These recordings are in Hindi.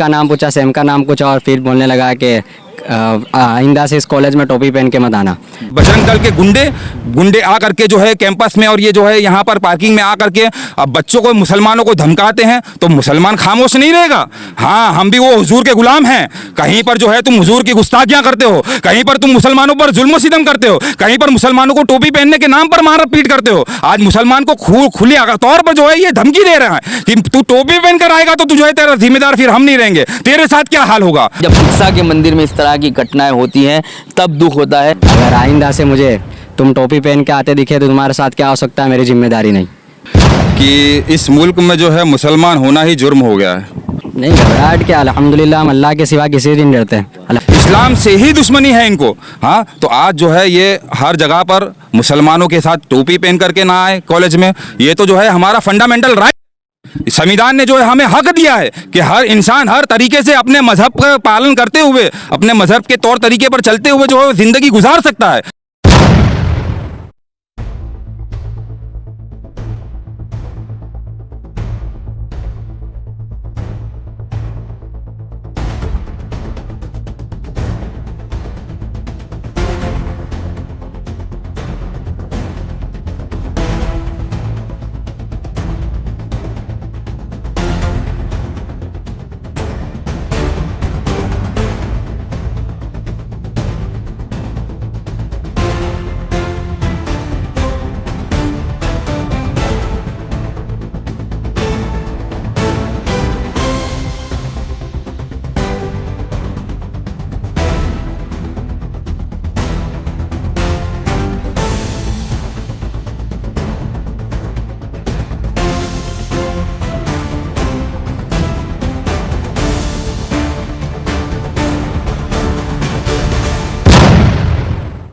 का नाम पूछा, सेम का नाम पूछा और फिर बोलने लगा कि आइंदा से इस कॉलेज में टोपी पहन के मत आना। बजरंग दल के गुंडे आ करके जो है कैंपस में और ये जो है यहाँ पर पार्किंग में आ करके अब बच्चों को, मुसलमानों को धमकाते हैं, तो मुसलमान खामोश नहीं रहेगा। हाँ, हम भी वो हुजूर के गुलाम हैं। कहीं पर जो है तुम हुजूर की गुस्ताखियां करते हो, कहीं पर तुम मुसलमानों पर जुल्म सितम करते हो, कहीं पर मुसलमानों को टोपी पहनने के नाम पर मार पीट करते हो। आज मुसलमान को खुले तौर पर जो है ये धमकी दे रहा है कि तू टोपी पहन कर आएगा तो तुझे तेरा जिम्मेदार फिर हम नहीं रहेंगे, तेरे साथ क्या हाल होगा। जब शिक्षा के मंदिर में इस तरह की घटनाएं होती हैं तब दुख होता है। अगर आइंदा से मुझे तुम टोपी पहन के आते दिखे तो तुम्हारे साथ क्या हो सकता है मेरी जिम्मेदारी नहीं। कि इस मुल्क में जो है मुसलमान होना ही जुर्म हो गया है। नहीं, घबराहट क्या, अल्हम्दुलिल्लाह हम अल्लाह के सिवा किसी से नहीं डरते। इस्लाम से ही दुश्मनी है इनको। हाँ, तो आज जो है ये हर जगह पर मुसलमानों के साथ टोपी पहन करके ना आए कॉलेज में, ये तो जो है हमारा फंडामेंटल राइट। संविधान ने जो है हमें हक दिया है कि हर इंसान हर तरीके से अपने मजहब का पालन करते हुए, अपने मजहब के तौर तरीके पर चलते हुए जो है जिंदगी गुजार सकता है।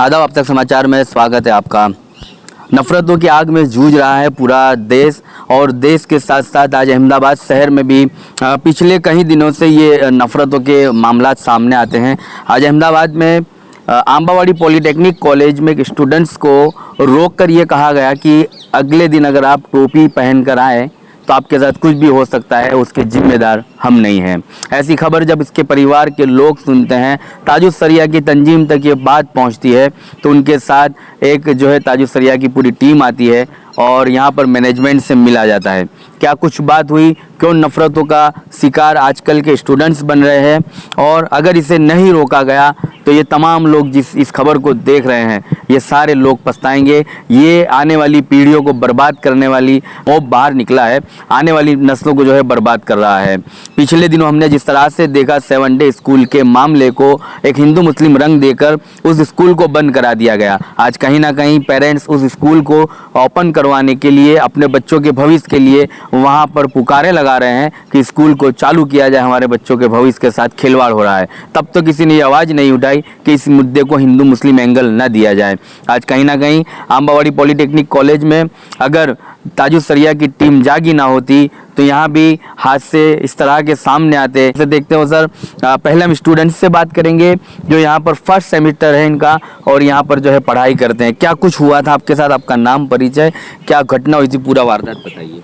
आदाब, अब तक समाचार में स्वागत है आपका। नफरतों की आग में जूझ रहा है पूरा देश, और देश के साथ साथ आज अहमदाबाद शहर में भी पिछले कई दिनों से ये नफरतों के मामला सामने आते हैं। आज अहमदाबाद में आंबावाड़ी पॉलिटेक्निक कॉलेज में स्टूडेंट्स को रोक कर ये कहा गया कि अगले दिन अगर आप टोपी पहन कर आए तो आपके साथ कुछ भी हो सकता है, उसके जिम्मेदार हम नहीं हैं। ऐसी खबर जब इसके परिवार के लोग सुनते हैं, ताजुस सरिया की तंजीम तक ये बात पहुंचती है, तो उनके साथ एक जो है ताजुस सरिया की पूरी टीम आती है और यहाँ पर मैनेजमेंट से मिला जाता है। क्या कुछ बात हुई, क्यों नफरतों का शिकार आजकल के स्टूडेंट्स बन रहे हैं, और अगर इसे नहीं रोका गया तो ये तमाम लोग जिस इस खबर को देख रहे हैं, ये सारे लोग पछताएंगे। ये आने वाली पीढ़ियों को बर्बाद करने वाली वो बाहर निकला है, आने वाली नस्लों को जो है बर्बाद कर रहा है। पिछले दिनों हमने जिस तरह से देखा 7 डे स्कूल के मामले को एक हिंदू मुस्लिम रंग देकर उस स्कूल को बंद करा दिया गया। आज कहीं ना कहीं पेरेंट्स उस स्कूल को ओपन करवाने के लिए, अपने बच्चों के भविष्य के लिए वहाँ पर पुकारे लगा रहे हैं कि स्कूल को चालू किया जाए, हमारे बच्चों के भविष्य के साथ खिलवाड़ हो रहा है। तब तो किसी ने आवाज़ नहीं उठाई कि इस मुद्दे को हिंदू मुस्लिम एंगल न दिया जाए। आज कहीं ना कहीं आंबावाड़ी पॉलिटेक्निक कॉलेज में अगर ताजुस सरिया की टीम जागी ना होती तो यहाँ भी हादसे इस तरह के सामने आते। देखते हो सर, पहले हम स्टूडेंट्स से बात करेंगे जो यहाँ पर फर्स्ट सेमेस्टर है इनका और यहाँ पर जो है पढ़ाई करते हैं। क्या कुछ हुआ था आपके साथ, आपका नाम परिचय, क्या घटना हुई थी, पूरा वारदात बताइए।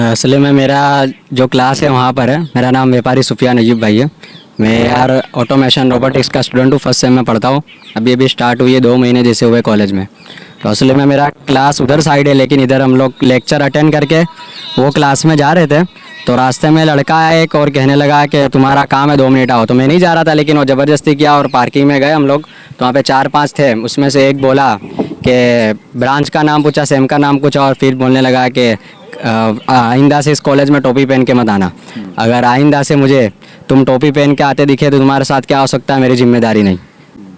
असली में मेरा जो क्लास है वहाँ पर है, मेरा नाम व्यापारी सुफियान अयूब भाई है। मैं यार ऑटोमेशन रोबोटिक्स का स्टूडेंट हूँ, फर्स्ट सेम में पढ़ता हूँ। अभी स्टार्ट हुई है, 2 महीने जैसे हुए कॉलेज में। तो असली में मेरा क्लास उधर साइड है, लेकिन इधर हम लोग लेक्चर अटेंड करके वो क्लास में जा रहे थे, तो रास्ते में लड़का आया एक और कहने लगा कि तुम्हारा काम है 2 मिनट आओ। तो मैं नहीं जा रहा था, लेकिन वो ज़बरदस्ती किया और पार्किंग में गए हम लोग। तो वहाँ पे 4-5 थे, उसमें से एक बोला कि ब्रांच का नाम पूछा, सेम का नाम पूछा और फिर बोलने लगा कि आइंदा से इस कॉलेज में टोपी पहन के मत आना। अगर आइंदा से मुझे तुम टोपी पहन के आते दिखे तो तुम्हारे साथ क्या हो सकता है मेरी जिम्मेदारी नहीं।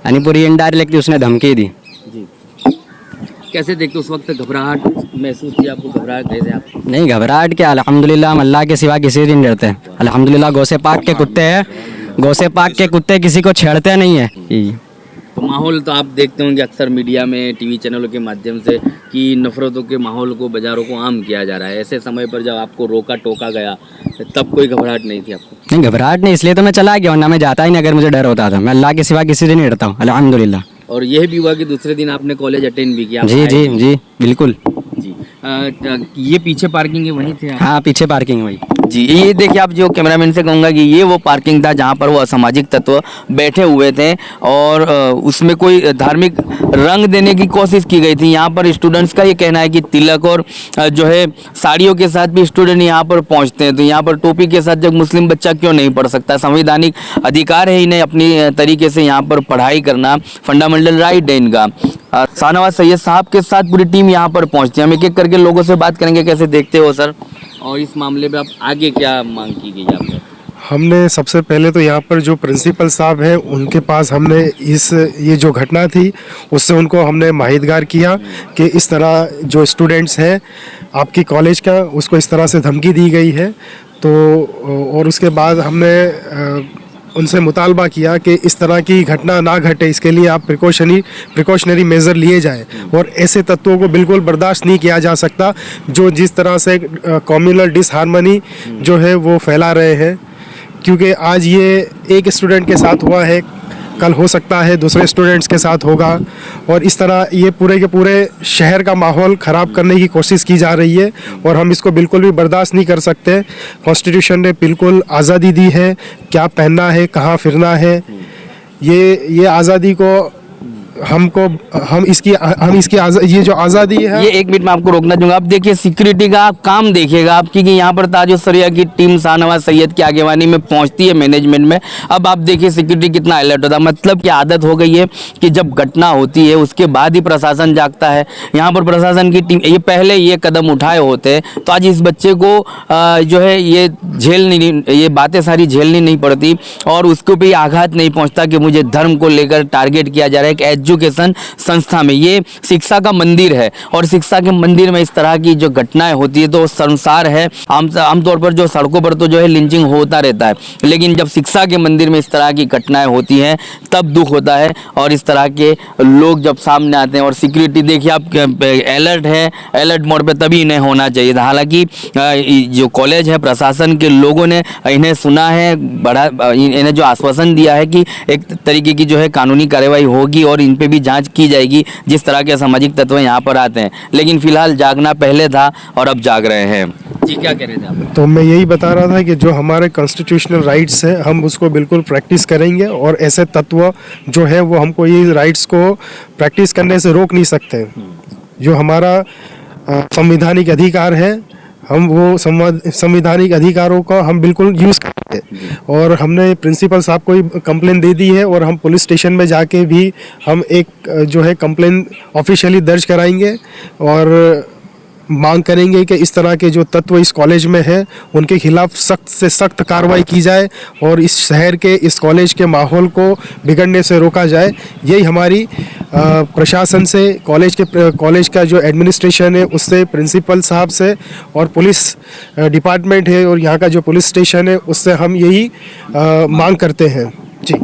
यानी पूरी इनडायरेक्टली उसने धमकी दी। जी, कैसे देखते उस वक्त घबराहट महसूस की आपको? घबराहट कैसे आप? नहीं, घबराहट क्या, अल्हम्दुलिल्लाह हम अल्लाह के सिवा किसी से नहीं डरते। अल्हम्दुलिल्लाह गौसे पाक के कुत्ते हैं, गौसे पाक के कुत्ते किसी को छेड़ते नहीं है। तो माहौल तो आप देखते होंगे अक्सर मीडिया में, टीवी चैनलों के माध्यम से, कि नफरतों के माहौल को, बाज़ारों को आम किया जा रहा है। ऐसे समय पर जब आपको रोका टोका गया तब कोई घबराहट नहीं थी आपको? नहीं, घबराहट नहीं, इसलिए तो मैं चला गया, वरना मैं जाता ही नहीं अगर मुझे डर होता था। मैं अल्लाह के सिवा किसी से नहीं डरता हूँ, अल्हम्दुलिल्लाह। और यह भी हुआ कि दूसरे दिन आपने कॉलेज अटेंड भी किया? जी बिल्कुल जी। ये पीछे पार्किंग है, वहीं थे आप? हाँ, पीछे पार्किंग वही। जी, ये देखिए, आप जो कैमरामैन से कहूँगा कि ये वो पार्किंग था जहाँ पर वो असामाजिक तत्व बैठे हुए थे और उसमें कोई धार्मिक रंग देने की कोशिश की गई थी। यहाँ पर स्टूडेंट्स का ये कहना है कि तिलक और जो है साड़ियों के साथ भी स्टूडेंट यहाँ पर पहुँचते हैं, तो यहाँ पर टोपी के साथ जब मुस्लिम बच्चा क्यों नहीं पढ़ सकता? संवैधानिक अधिकार है इन्हें अपनी तरीके से यहाँ पर पढ़ाई करना, फंडामेंटल राइट है इनका। शाहनवाज सैयद साहब के साथ पूरी टीम यहाँ पर पहुँचती है। हम एक एक करके लोगों से बात करेंगे, कैसे देखते हो सर, और इस मामले में आप आगे क्या मांग की गई आपने? हमने सबसे पहले तो यहाँ पर जो प्रिंसिपल साहब हैं उनके पास हमने ये जो घटना थी उससे उनको हमने माहितगार किया कि इस तरह जो स्टूडेंट्स हैं आपकी कॉलेज का, उसको इस तरह से धमकी दी गई है। तो और उसके बाद हमने उनसे मुतालबा किया कि इस तरह की घटना ना घटे, इसके लिए आप प्रिकॉशनरी मेज़र लिए जाए और ऐसे तत्वों को बिल्कुल बर्दाश्त नहीं किया जा सकता जो जिस तरह से कम्युनल डिसहार्मनी जो है वो फैला रहे हैं। क्योंकि आज ये एक स्टूडेंट के साथ हुआ है, कल हो सकता है दूसरे स्टूडेंट्स के साथ होगा, और इस तरह ये पूरे के पूरे शहर का माहौल ख़राब करने की कोशिश की जा रही है और हम इसको बिल्कुल भी बर्दाश्त नहीं कर सकते। कॉन्स्टिट्यूशन ने बिल्कुल आज़ादी दी है, क्या पहनना है, कहाँ फिरना है, ये आज़ादी को हम इसकी ये जो आज़ादी है। ये एक मिनट में आपको रोकना चाहूँगा। आप देखिए सिक्योरिटी का आप काम देखिएगा आपकी, कि यहाँ पर ताज सरिया की टीम शाहनवाज सैयद की आगेवानी में पहुँचती है मैनेजमेंट में। अब आप देखिए सिक्योरिटी कितना अलर्ट होता है, मतलब कि आदत हो गई है कि जब घटना होती है उसके बाद ही प्रशासन जागता है। यहाँ पर प्रशासन की टीम ये पहले ये कदम उठाए होते तो आज इस बच्चे को जो है ये बातें सारी झेलनी नहीं पड़ती और उसके ऊपर आघात नहीं पहुँचता कि मुझे धर्म को लेकर टारगेट किया जा रहा है। एक एजुकेशन संस्था में, ये शिक्षा का मंदिर है और शिक्षा के मंदिर में इस तरह की जो घटनाएं होती है तो शर्मसार है। आमतौर पर जो सड़कों पर तो जो है लिंचिंग होता रहता है, लेकिन जब शिक्षा के मंदिर में इस तरह की घटनाएं होती हैं तब दुख होता है। और इस तरह के लोग जब सामने आते हैं और सिक्योरिटी देखिए आप अलर्ट है, अलर्ट मोड पे तभी इन्हें होना चाहिए था। हालांकि जो कॉलेज है प्रशासन के लोगों ने इन्हें सुना है, इन्हें जो आश्वासन दिया है कि एक तरीके की जो है कानूनी कार्रवाई होगी और इन पे भी जांच की जाएगी जिस तरह के सामाजिक तत्व यहाँ पर आते हैं, लेकिन फिलहाल जागना पहले था और अब जाग रहे हैं। जी, क्या कह रहे थे आप? तो मैं यही बता रहा था कि जो हमारे कॉन्स्टिट्यूशनल राइट्स हैं हम उसको बिल्कुल प्रैक्टिस करेंगे और ऐसे तत्व जो है वो हमको ये राइट्स को प्रैक्टिस करने से रोक नहीं सकते। जो हमारा संवैधानिक अधिकार है हम वो संवैधानिक अधिकारों का हम बिल्कुल यूज़ करते हैं। और हमने प्रिंसिपल साहब को कंप्लेन दे दी है और हम पुलिस स्टेशन में जाके भी हम एक जो है कंप्लेन ऑफिशियली दर्ज कराएंगे और मांग करेंगे कि इस तरह के जो तत्व इस कॉलेज में है उनके खिलाफ सख्त से सख्त कार्रवाई की जाए और इस शहर के, इस कॉलेज के माहौल को बिगड़ने से रोका जाए। यही हमारी प्रशासन से, कॉलेज का जो एडमिनिस्ट्रेशन है उससे, प्रिंसिपल साहब से और पुलिस डिपार्टमेंट है और यहाँ का जो पुलिस स्टेशन है उससे हम यही मांग करते हैं। जी,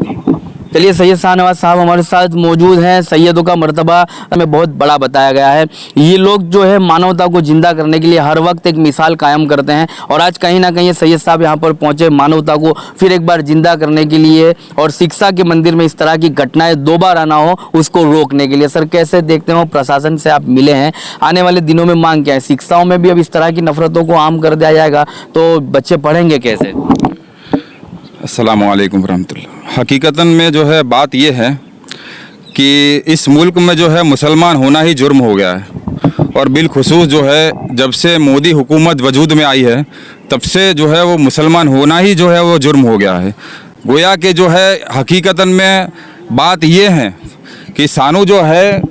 चलिए, सैयद शाहनवाज साहब हमारे साथ मौजूद हैं। सैयदों का मर्तबा हमें बहुत बड़ा बताया गया है। ये लोग जो है मानवता को जिंदा करने के लिए हर वक्त एक मिसाल कायम करते हैं और आज कहीं ना कहीं सैयद साहब यहाँ पर पहुँचे मानवता को फिर एक बार जिंदा करने के लिए और शिक्षा के मंदिर में इस तरह की घटनाएं दोबारा ना हो उसको रोकने के लिए। सर, कैसे देखते हो, प्रशासन से आप मिले हैं, आने वाले दिनों में मांग क्या है? शिक्षाओं में भी अब इस तरह की नफरतों को आम कर दिया जाएगा तो बच्चे पढ़ेंगे कैसे? अस्सलामु अलैकुम रहमतुल्लाह। हकीकतन में जो है बात ये है कि इस मुल्क में जो है मुसलमान होना ही जुर्म हो गया है और बिलखुसूस जो है जब से मोदी हुकूमत वजूद में आई है तब से जो है वो मुसलमान होना ही जो है वो जुर्म हो गया है। गोया कि जो है हकीकतन में बात ये है कि सानू जो है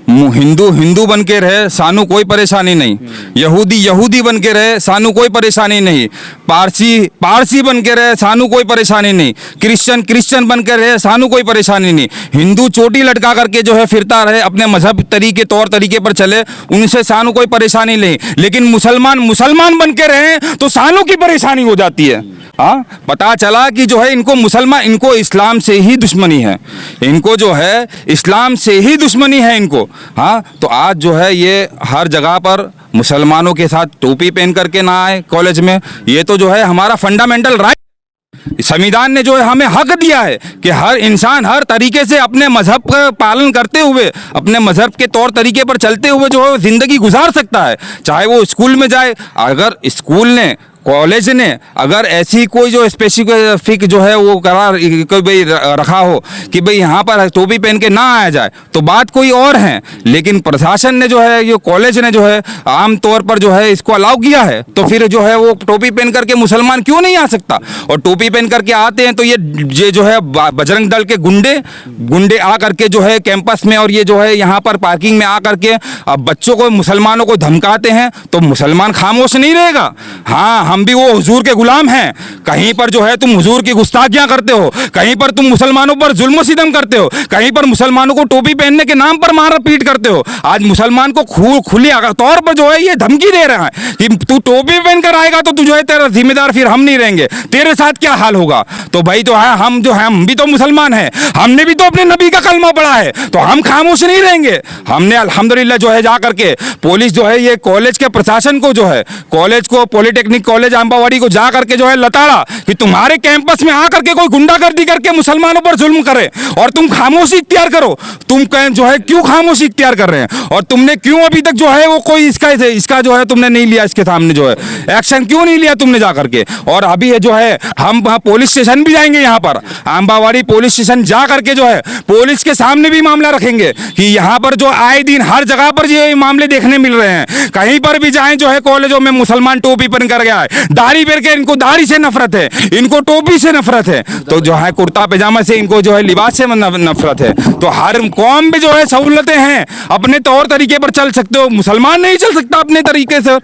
हिंदू बन के रहे सानू कोई परेशानी नहीं, यहूदी बन के रहे सानू कोई परेशानी नहीं, पारसी बन के रहे सानू कोई परेशानी नहीं, क्रिश्चियन बन के रहे सानू कोई परेशानी नहीं, हिंदू चोटी लटका करके जो है फिरता रहे अपने मजहब तौर तरीके पर चले उनसे सानू कोई परेशानी नहीं, लेकिन मुसलमान बन के रहे तो सानू की परेशानी हो जाती है। हाँ, पता चला कि जो है इनको इस्लाम से ही दुश्मनी है, इनको जो है इस्लाम से ही दुश्मनी है इनको। हाँ, तो आज जो है ये हर जगह पर मुसलमानों के साथ टोपी पहन करके ना आए कॉलेज में, ये तो जो है हमारा फंडामेंटल राइट। संविधान ने जो है हमें हक दिया है कि हर इंसान हर तरीके से अपने मजहब का पालन करते हुए, अपने मजहब के तौर तरीके पर चलते हुए जो है ज़िंदगी गुजार सकता है, चाहे वो स्कूल में जाए। अगर स्कूल ने कॉलेज ने अगर ऐसी कोई जो स्पेसिफिक जो है वो करार कोई भाई रखा हो कि भाई यहाँ पर टोपी पहन के ना आया जाए तो बात कोई और है, लेकिन प्रशासन ने जो है ये कॉलेज ने जो है आम तौर पर जो है इसको अलाउ किया है, तो फिर जो है वो टोपी पहन करके मुसलमान क्यों नहीं आ सकता। और टोपी पहन करके आते हैं तो ये जो है बजरंग दल के गुंडे आ करके जो है कैंपस में और ये जो है यहाँ पर पार्किंग में आ करके बच्चों को मुसलमानों को धमकाते हैं, तो मुसलमान खामोश नहीं रहेगा। हाँ, हम भी वो हुजूर के गुलाम हैं। कहीं पर जो है तुम हुजूर की गुस्ताखियां करते हो, कहीं पर तुम मुसलमानों पर जुल्म सितम करते हो, कहीं पर मुसलमानों को टोपी पहनने के नाम पर मार पीट करते हो। आज मुसलमान को खुली तौर पर जो है ये धमकी दे रहा है कि तू टोपी पहनकर आएगा तो तू जो है तेरा जिम्मेदार फिर हम नहीं रहेंगे, तेरे साथ क्या हाल होगा। तो भाई जो है हम भी तो मुसलमान हैं, हमने भी तो अपने नबी का कलमा पढ़ा है, तो हम खामोश नहीं रहेंगे। हमने अल्हम्दुलिल्लाह जो है जा करके पुलिस जो है ये कॉलेज के प्रशासन को जो है कॉलेज को पॉलिटेक्निक कॉलेज आंबावाड़ी को जा करके जो है लताड़ा कि तुम्हारे कैंपस में आकर के कोई गुंडागर्दी करके मुसलमानों पर जुल्म करे और तुम खामोशी इख्तियार करो। तुम जो है क्यों खामोशी इख्तियार कर रहे हैं और तुमने क्यों अभी तक जो है वो कोई इसका जो है तुमने नहीं लिया, इसके सामने जो है एक्शन क्यों नहीं लिया तुमने जा करके। और अभी ये जो है हम पुलिस स्टेशन भी जाएंगे, यहाँ पर आंबावाड़ी पुलिस स्टेशन जा करके जो है पुलिस के सामने भी मामला रखेंगे कि यहाँ पर जो आए दिन हर जगह पर ये मामले देखने मिल रहे हैं। कहीं पर भी जाएं जो है कॉलेजों में मुसलमान टोपी पहन कर गया है, दाढ़ी पहन के, इनको दाढ़ी से नफरत है, इनको टोपी से नफरत है, तो जो है कुर्ता पैजामा से इनको जो है लिबास से नफरत है। तो हर कौम में जो है सहूलतें हैं, अपने तौर तरीके पर चल सकते हो, मुसलमान नहीं चल सकता अपने तरीके से।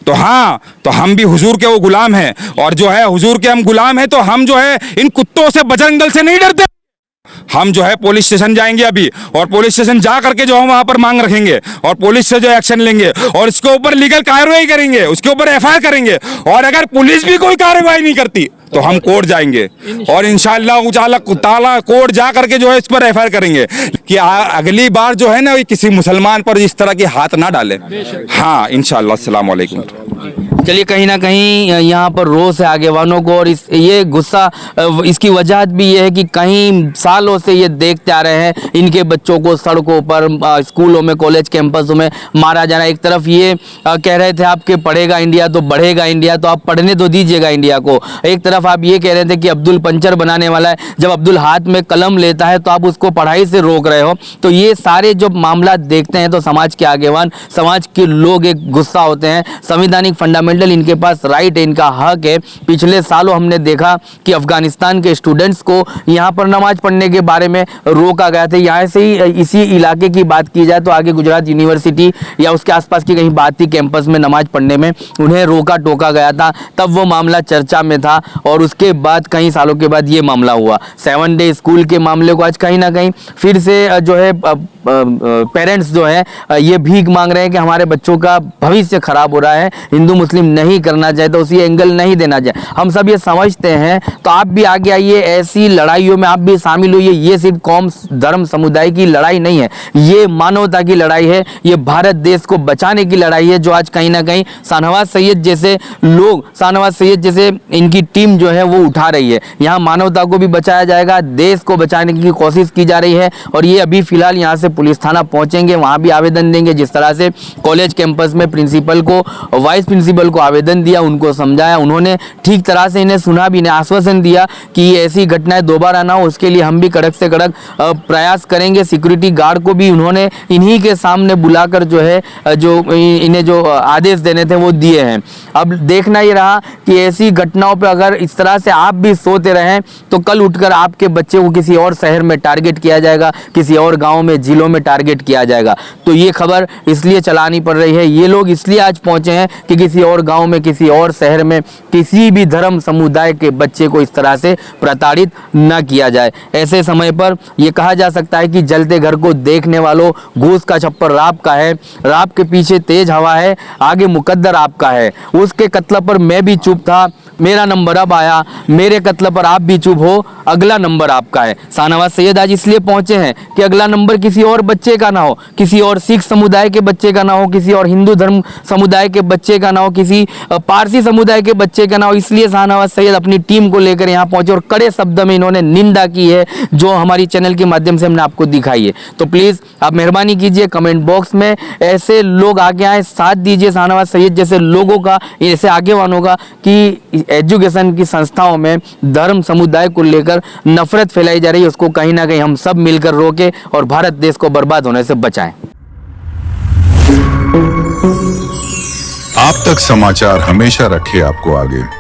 तो हाँ, तो हम भी हुजूर के वो गुलाम हैं और जो है हुजूर के हम गुलाम हैं, तो हम जो है इन कुत्तों से बजरंग दल से नहीं डरते। हम जो है पुलिस स्टेशन जाएंगे अभी और पुलिस स्टेशन जा करके जो हम वहां पर मांग रखेंगे और पुलिस से जो एक्शन लेंगे और इसके ऊपर लीगल कार्रवाई करेंगे, उसके ऊपर एफआईआर करेंगे। और अगर पुलिस भी कोई कार्रवाई नहीं करती तो हम कोर्ट जाएंगे और इंशाअल्लाह ताला कोर्ट जा करके जो है इस पर एफआईआर करेंगे कि अगली बार जो है ना किसी मुसलमान पर इस तरह के हाथ ना डाले। हाँ इंशाअल्लाह। अस्सलाम वालेकुम। चलिए, कहीं ना कहीं यहाँ पर रोष है आगेवानों को और ये गुस्सा इसकी वजह भी ये है कि कहीं सालों से ये देखते आ रहे हैं इनके बच्चों को सड़कों पर, स्कूलों में, कॉलेज कैंपसों में मारा जाना। एक तरफ ये कह रहे थे आपके पढ़ेगा इंडिया तो बढ़ेगा इंडिया, तो आप पढ़ने तो दीजिएगा इंडिया को। एक तरफ आप ये कह रहे थे कि अब्दुल पंचर बनाने वाला है, जब अब्दुल हाथ में कलम लेता है तो आप उसको पढ़ाई से रोक रहे हो। तो ये सारे जो मामला देखते हैं तो समाज के आगेवान, समाज के लोग एक गुस्सा होते हैं। संवैधानिक फंडामेंटल इनके पास राइट है, इनका हक है। पिछले सालों हमने देखा कि अफगानिस्तान के स्टूडेंट्स को यहाँ पर नमाज पढ़ने के बारे में रोका गया था। यहाँ से ही इसी इलाके की बात की जाए तो आगे गुजरात यूनिवर्सिटी या उसके आसपास की कहीं बात थी, कैंपस में नमाज पढ़ने में उन्हें रोका टोका गया था, तब वो मामला चर्चा में था। और उसके बाद कई सालों के बाद ये मामला हुआ। 7 डे स्कूल के मामले को आज कहीं ना कहीं फिर से जो है पेरेंट्स जो है ये भीख मांग रहे हैं कि हमारे बच्चों का भविष्य खराब हो रहा है, हिंदू मुस्लिम नहीं करना चाहिए, तो उसी एंगल नहीं देना चाहिए। हम सब ये समझते हैं, तो आप भी आगे आइए, ऐसी लड़ाइयों में आप भी शामिल होइए। ये सिर्फ कौम धर्म समुदाय की लड़ाई नहीं है, ये मानवता की लड़ाई है, ये भारत देश को बचाने की लड़ाई है, जो आज कहीं ना कहीं शाहनवाज सैयद जैसे लोग, शाहनवाज सैयद जैसे इनकी टीम जो है वो उठा रही है। यहाँ मानवता को भी बचाया जाएगा, देश को बचाने की कोशिश की जा रही है। और ये अभी फिलहाल यहाँ से पुलिस थाना पहुंचेंगे, वहां भी आवेदन देंगे। जिस तरह से कॉलेज कैंपस में प्रिंसिपल को, वाइस प्रिंसिपल को आवेदन दिया, उनको समझाया, उन्होंने ठीक तरह से इन्हें सुना भी, इन्हें आश्वासन दिया कि ऐसी घटनाएं दोबारा ना हो, उसके लिए हम भी कड़क से कड़क प्रयास करेंगे। सिक्योरिटी गार्ड को भी उन्होंने इन्हीं के सामने बुलाकर जो है इन्हें जो आदेश देने थे वो दिए हैं। अब देखना ये रहा कि ऐसी घटनाओं पर अगर इस तरह से आप भी सोते रहें तो कल उठकर आपके बच्चे को किसी और शहर में टारगेट किया जाएगा, किसी और गाँव में, जिलों में टारगेट किया जाएगा। तो ये खबर इसलिए चलानी पड़ रही है, ये लोग इसलिए आज पहुंचे हैं कि किसी और गांव में, किसी और शहर में किसी भी धर्म समुदाय के बच्चे को इस तरह से प्रताड़ित न किया जाए। ऐसे समय पर यह कहा जा सकता है कि जलते घर को देखने वालों, घूस का छप्पर राप का है, राप के पीछे तेज हवा है, आगे मुकद्दर आपका है। उसके कत्ल पर मैं भी चुप था, मेरा नंबर अब आया, मेरे कत्ल पर आप भी चुप हो, अगला नंबर आपका है। शाहनवाज सैयद आज इसलिए पहुंचे हैं कि अगला नंबर किसी और बच्चे का ना हो, किसी और सिख समुदाय के बच्चे का ना हो, किसी और हिंदू धर्म समुदाय के बच्चे का ना हो, किसी पारसी समुदाय के बच्चे का ना हो। इसलिए शाहनवाज सैयद अपनी टीम को लेकर यहाँ पहुंचे और कड़े शब्द में इन्होंने निंदा की है, जो हमारी चैनल के माध्यम से हमने आपको दिखाई है। तो प्लीज़ आप मेहरबानी कीजिए, कमेंट बॉक्स में ऐसे लोग आगे आए, साथ दीजिए शाहनवाज सैयद जैसे लोगों का, ऐसे आगेवानों का, कि एजुकेशन की संस्थाओं में धर्म समुदाय को लेकर नफरत फैलाई जा रही है, उसको कहीं ना कहीं हम सब मिलकर रोके और भारत देश को बर्बाद होने से बचाएं। आप तक समाचार हमेशा रखे आपको आगे।